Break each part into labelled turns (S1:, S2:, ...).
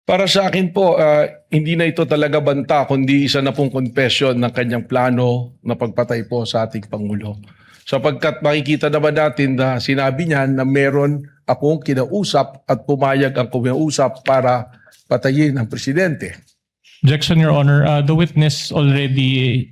S1: Para sa akin po, hindi na ito talaga banta, kundi isa na pong confession ng kanyang plano na pagpatay po sa ating Pangulo. Sapagkat makikita naman natin na sinabi niya na meron akong kinausap at pumayag ang kumausap para patayin ang presidente.
S2: Objection, Your Honor. The witness already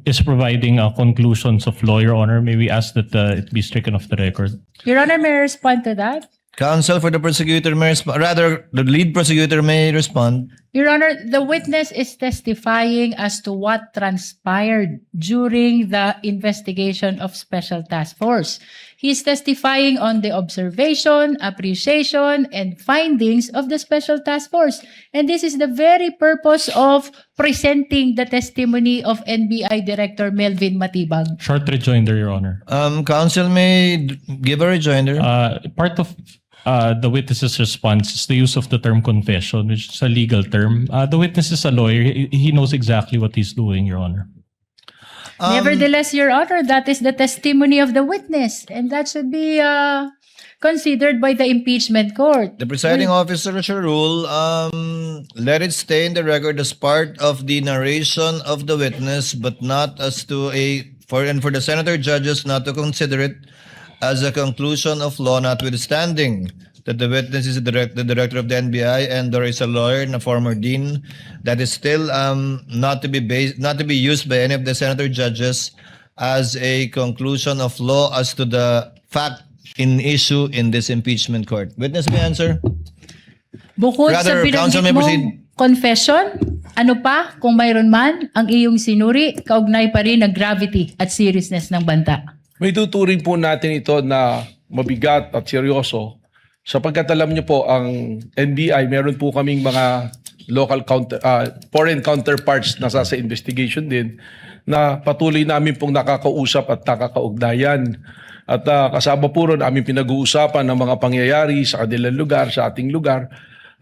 S2: is providing conclusions of law, Your Honor. May we ask that it be stricken off the record?
S3: Your Honor, may I respond to that?
S4: Counsel for the prosecutor may rather the lead prosecutor may respond.
S3: Your Honor, the witness is testifying as to what transpired during the investigation of Special Task Force. He's testifying on the observation, appreciation, and findings of the Special Task Force. And this is the very purpose of presenting the testimony of NBI Director Melvin Matibag.
S2: Short rejoinder, Your Honor.
S4: Counsel may give a rejoinder.
S2: Part of the witness's response is the use of the term confession, which is a legal term. The witness is a lawyer. He knows exactly what he's doing, Your Honor.
S3: Nevertheless, Your Honor, that is the testimony of the witness, and that should be considered by the impeachment court.
S4: The presiding officer shall rule, let it stay in the record as part of the narration of the witness, but not as to for the senator judges not to consider it as a conclusion of law, notwithstanding that the witness is the director of the NBI and there is a lawyer and a former dean, that is still not to be used by any of the senator judges as a conclusion of law as to the fact in issue in this impeachment court. Witness may answer.
S3: Bukod sa
S4: Rather, counsel may
S3: binanggit
S4: proceed.
S3: mong confession, ano pa kung mayroon man ang iyong sinuri, kaugnay pa rin ng gravity at seriousness ng banta?
S1: May tuturing po natin ito na mabigat at seryoso sapagkat alam niyo po ang NBI meron po kaming mga foreign counterparts na sa investigation din na patuloy namin pong nakakausap at nakakaugnayan. At kasama po ron aming pinag-uusapan ng mga pangyayari sa kanilang lugar, sa ating lugar.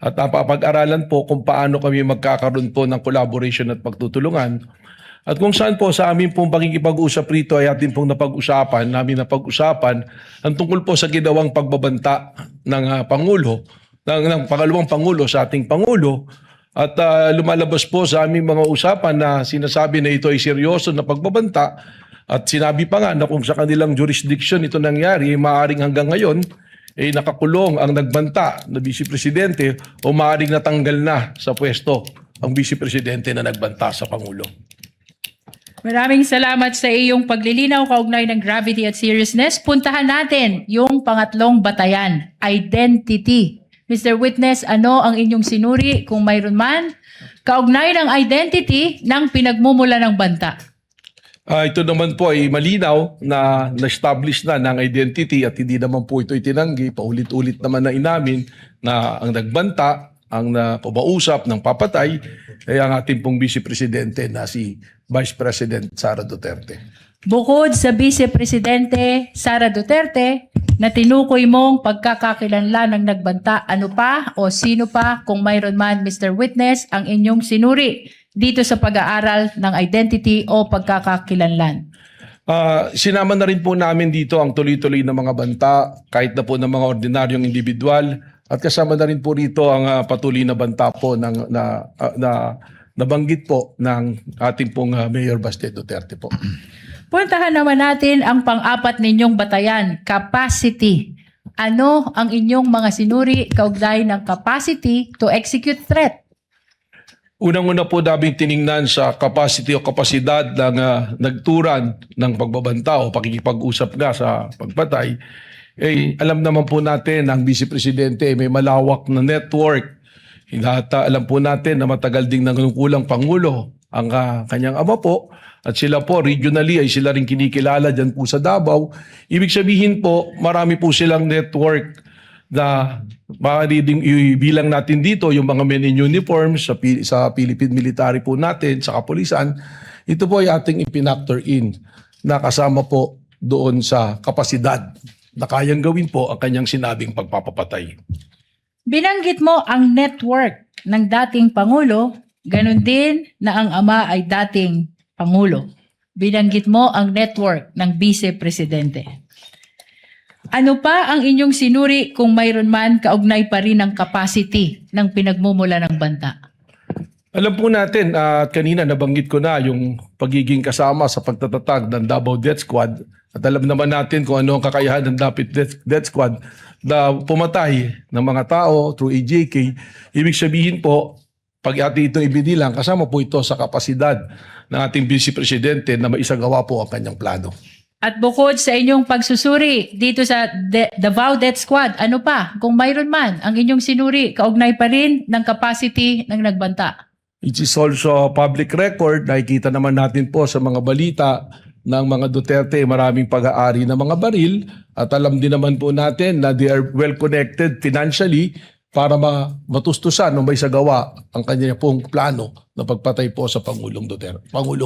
S1: At napapag-aralan po kung paano kami magkakaroon po ng collaboration at pagtutulungan. At kung saan po sa amin pong pakikipag-usap rito ay atin pong napag-usapan ang tungkol po sa ginawang pagbabanta ng Pangulo, ng pangalawang Pangulo sa ating Pangulo. At lumalabas po sa aming mga usapan na sinasabi na ito ay seryoso na pagbabanta at sinabi pa nga na kung sa kanilang jurisdiction ito nangyari, maaaring hanggang ngayon ay nakakulong ang nagbanta na Vice Presidente o maaaring natanggal na sa pwesto ang Vice Presidente na nagbanta sa Pangulo.
S3: Maraming salamat sa iyong paglilinaw kaugnay ng gravity at seriousness. Puntahan natin yung pangatlong batayan, identity. Mr. Witness, ano ang inyong sinuri kung mayroon man kaugnay ng identity ng pinagmumula ng banta?
S1: Ito naman po ay malinaw na na-establish na ng identity at hindi naman po ito itinanggi. Paulit-ulit naman na inamin na ang nagbanta, ang kumausap ng papatay ay ang ating pong Vice Presidente na si Vice President Sara Duterte.
S3: Bukod sa Vice Presidente Sara Duterte na tinukoy mong pagkakakilanlan ng nagbanta, ano pa o sino pa kung mayroon man, Mr. Witness, ang inyong sinuri dito sa pag-aaral ng identity o pagkakakilanlan?
S1: Sinama na rin po namin dito ang tuloy-tuloy na mga banta kahit na po ng mga ordinaryong individual at kasama na rin po rito ang patuloy na banta po na nabanggit po ng ating pong Mayor Baste Duterte po.
S3: Puntahan naman natin ang pang-apat ninyong batayan, capacity. Ano ang inyong mga sinuri kaugnay ng capacity to execute threat?
S1: Unang-una po daming tiningnan sa capacity o kapasidad ng nagturan ng pagbabanta o pakikipag-usap nga sa pagpatay. Alam naman po natin ang Vice Presidente may malawak na network. Alam po natin na matagal ding nangungulang Pangulo ang kanyang ama po at sila po regionally ay sila rin kinikilala dyan po sa Davao. Ibig sabihin po marami po silang network na maaari ding ibilang natin dito yung mga men in uniform sa Philippine military po natin, sa kapulisan. Ito po ay ating ipinactor in na kasama po doon sa kapasidad na kayang gawin po ang kanyang sinabing pagpapapatay.
S3: Binanggit mo ang network ng dating Pangulo, ganun din na ang ama ay dating Pangulo. Binanggit mo ang network ng Vice Presidente. Ano pa ang inyong sinuri kung mayroon man kaugnay pa rin ang capacity ng pinagmumula ng banta?
S1: Alam po natin, at kanina nabanggit ko na yung pagiging kasama sa pagtatatag ng Davao Death Squad. At alam naman natin kung ano ang kakayahan ng Death Squad na pumatay ng mga tao through AJK. Ibig sabihin po, pag ating itong ibinilang, kasama po ito sa kapasidad ng ating Vice Presidente na maisagawa po ang kanyang plano.
S3: At bukod sa inyong pagsusuri dito sa Davao Death Squad, ano pa kung mayroon man ang inyong sinuri kaugnay pa rin ng capacity ng nagbanta?
S1: It is also public record. Nakikita naman natin po sa mga balita ng mga Duterte, maraming pag-aari ng mga baril. At alam din naman po natin na they are well connected financially para matustusan o may sagawa ang kanya pong plano na pagpatay po sa Pangulong Duterte.
S3: Bukod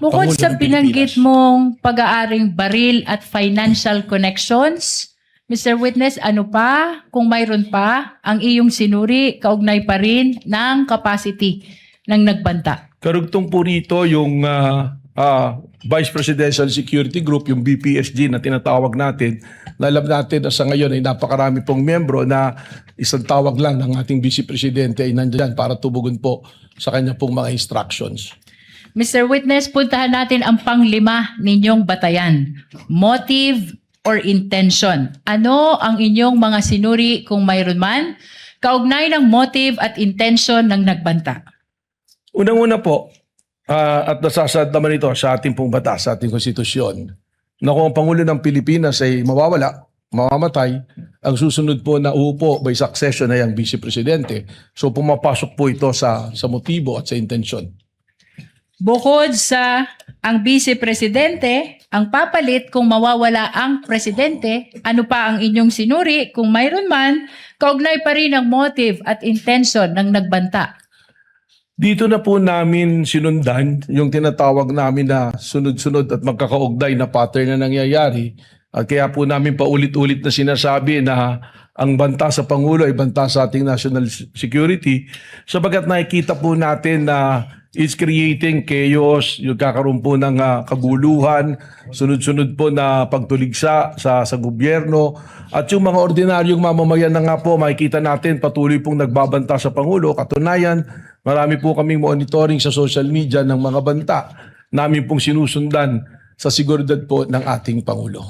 S1: Pangulo
S3: sa
S1: ng
S3: binanggit
S1: Pilipinas.
S3: mong pag-aaring baril at financial connections, Mr. Witness, ano pa kung mayroon pa ang iyong sinuri kaugnay pa rin ng capacity ng nagbanta?
S1: Karugtong po rito yung Vice Presidential Security Group, yung BPSG na tinatawag natin, na alam natin na sa ngayon ay napakarami pong membro na isang tawag lang ng ating Vice Presidente ay nandiyan para tubugon po sa kanya pong mga instructions.
S3: Mr. Witness, puntahan natin ang panglima ninyong batayan. Motive or intention. Ano ang inyong mga sinuri kung mayroon man kaugnay ng motive at intention ng nagbanta?
S1: Unang-una po, at nasasad naman ito sa ating pong batas, sa ating konstitusyon, na kung ang Pangulo ng Pilipinas ay mawawala, mamamatay, ang susunod po na uupo by succession ay ang Vice Presidente. So pumapasok po ito sa motibo at sa intensyon.
S3: Bukod sa ang Vice Presidente, ang papalit kung mawawala ang Presidente, ano pa ang inyong sinuri kung mayroon man, kaugnay pa rin ang motive at intention ng nagbanta?
S1: Dito na po namin sinundan yung tinatawag namin na sunod-sunod at magkakaugnay na pattern na nangyayari. At kaya po namin paulit-ulit na sinasabi na ang banta sa Pangulo ay banta sa ating national security sapagkat nakikita po natin na it's creating chaos, yung kakaroon po ng kaguluhan, sunod-sunod po na pagtuligsa sa gobyerno. At yung mga ordinaryong mamamayan na nga po, makikita natin patuloy pong nagbabanta sa Pangulo. Katunayan, marami po kaming monitoring sa social media ng mga banta namin pong sinusundan sa seguridad po ng ating Pangulo.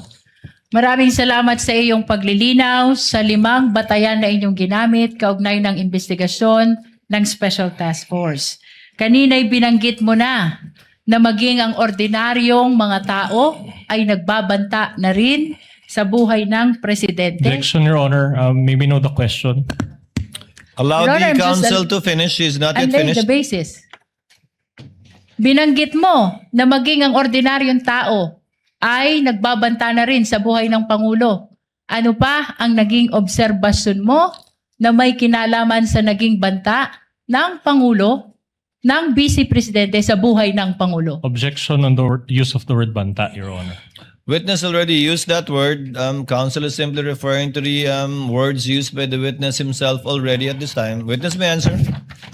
S3: Maraming salamat sa iyong paglilinaw sa 5 batayan na inyong ginamit kaugnay ng investigasyon ng Special Task Force. Kanina'y binanggit mo na maging ang ordinaryong mga tao ay nagbabanta na rin sa buhay ng Presidente.
S2: Objection, Your Honor. May we know the question?
S4: Allow
S3: Your Honor,
S4: the
S3: I'm just
S4: counsel to finish. She's not yet
S3: And lay the
S4: finished.
S3: basis. Binanggit mo na maging ang ordinaryong tao ay nagbabanta na rin sa buhay ng Pangulo. Ano pa ang naging obserbasyon mo na may kinalaman sa naging banta ng Pangulo, ng Vice Presidente sa buhay ng Pangulo?
S2: Objection on the use of the word banta, Your Honor.
S4: Witness already used that word. Counsel is simply referring to the words used by the witness himself already at this time. Witness may answer.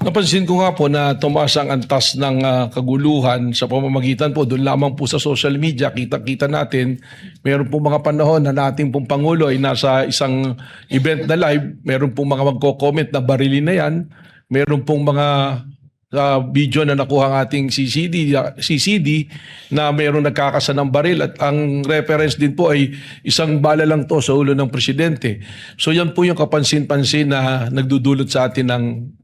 S1: Napansin ko nga po na tumaas ang antas ng kaguluhan sa pamamagitan po. Doon lamang po sa social media, kita-kita natin, meron po mga panahon na nating pong Pangulo ay nasa isang event na live, meron pong mga magko-comment na barilin na yan, meron pong mga video na nakuha ng ating CCD na mayroong nagkakasa ng baril at ang reference din po ay isang bala lang to sa ulo ng presidente. So yan po yung kapansin-pansin na nagdudulot sa atin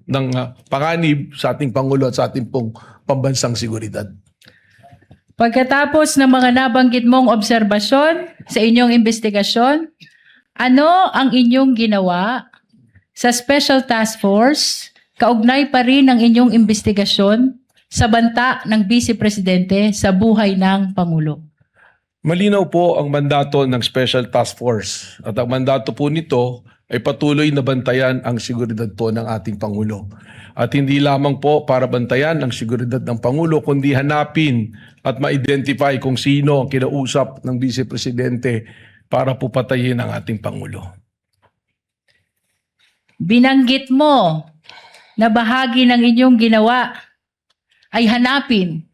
S1: ng panganib sa ating Pangulo at sa ating pong pambansang seguridad.
S3: Pagkatapos ng mga nabanggit mong obserbasyon sa inyong investigasyon, ano ang inyong ginawa sa Special Task Force kaugnay pa rin ang inyong investigasyon sa banta ng Vice Presidente sa buhay ng Pangulo?
S1: Malinaw po ang mandato ng Special Task Force at ang mandato po nito ay patuloy na bantayan ang seguridad po ng ating Pangulo. At hindi lamang po para bantayan ang seguridad ng Pangulo, kundi hanapin at ma-identify kung sino ang kinausap ng Vice Presidente para po patayin ang ating Pangulo.
S3: Binanggit mo na bahagi ng inyong ginawa ay hanapin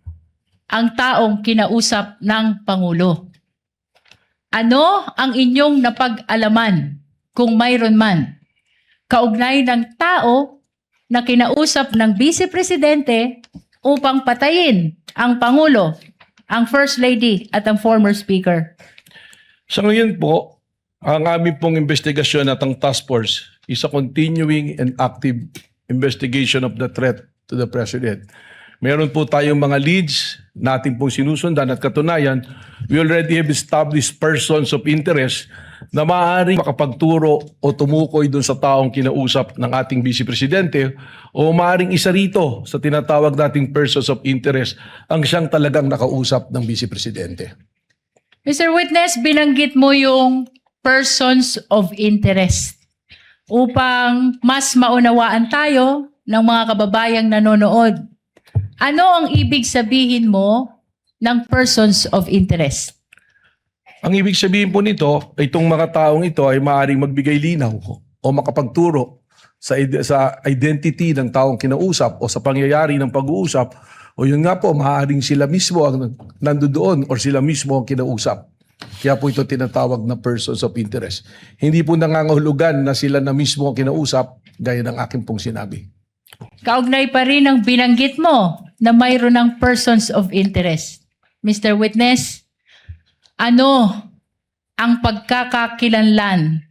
S3: ang taong kinausap ng Pangulo. Ano ang inyong napag-alaman, kung mayroon man, kaugnay ng tao na kinausap ng Vice Presidente upang patayin ang Pangulo, ang First Lady at ang former Speaker?
S1: Sa ngayon po, ang aming pong investigasyon at ang task force is a continuing and active investigation of the threat to the President. Meron po tayong mga leads natin pong sinusundan at katunayan, we already have established persons of interest na maaaring makapagturo o tumukoy doon sa taong kinausap ng ating Vice Presidente o maaaring isa rito sa tinatawag nating persons of interest ang siyang talagang nakausap ng Vice Presidente.
S3: Mr. Witness, binanggit mo yung persons of interest upang mas maunawaan tayo ng mga kababayang nanonood. Ano ang ibig sabihin mo ng persons of interest?
S1: Ang ibig sabihin po nito, itong mga taong ito ay maaaring magbigay linaw o makapagturo sa identity ng taong kinausap o sa pangyayari ng pag-uusap o yun nga po, maaaring sila mismo ang nandoon o sila mismo ang kinausap. Kaya po ito tinatawag na persons of interest. Hindi po nangangahulugan na sila na mismo ang kinausap gaya ng aking pong sinabi.
S3: Kaugnay pa rin ang binanggit mo na mayroon ng persons of interest. Mr. Witness, ano ang pagkakakilanlan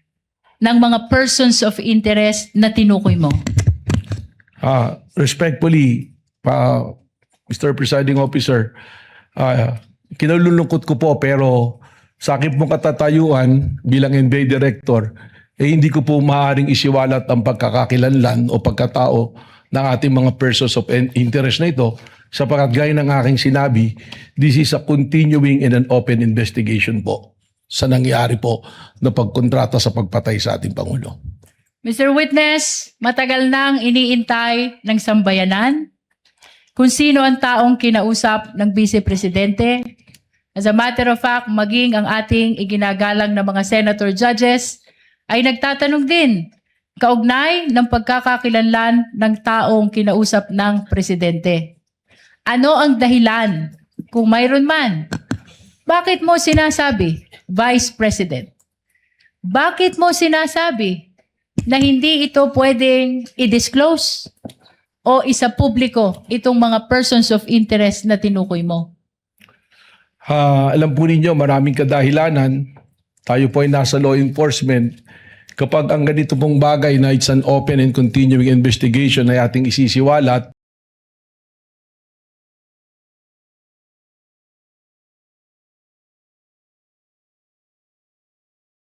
S3: ng mga persons of interest na tinukoy mo?
S1: Respectfully, Mr. Presiding Officer, kinalulungkot ko po pero sa aking pong katatayuan bilang NBI Director, hindi ko po maaaring isiwalat ang pagkakakilanlan o pagkatao ng ating mga persons of interest na ito sapagkat gaya ng aking sinabi, this is a continuing and an open investigation po sa nangyari po na pagkontrata sa pagpatay sa ating Pangulo.
S3: Mr. Witness, matagal nang iniintay ng sambayanan kung sino ang taong kinausap ng Vice Presidente. As a matter of fact, maging ang ating iginagalang na mga senator judges ay nagtatanong din kaugnay ng pagkakakilanlan ng taong kinausap ng Presidente. Ano ang dahilan, kung mayroon man? Bakit mo sinasabi, Vice President? Bakit mo sinasabi na hindi ito pwedeng i-disclose o isa publiko itong mga persons of interest na tinukoy mo?
S1: Alam po ninyo, maraming kadahilanan. Tayo po ay nasa law enforcement. Kapag ang ganito pong bagay na it's an open and continuing investigation ay ating isisiwalat,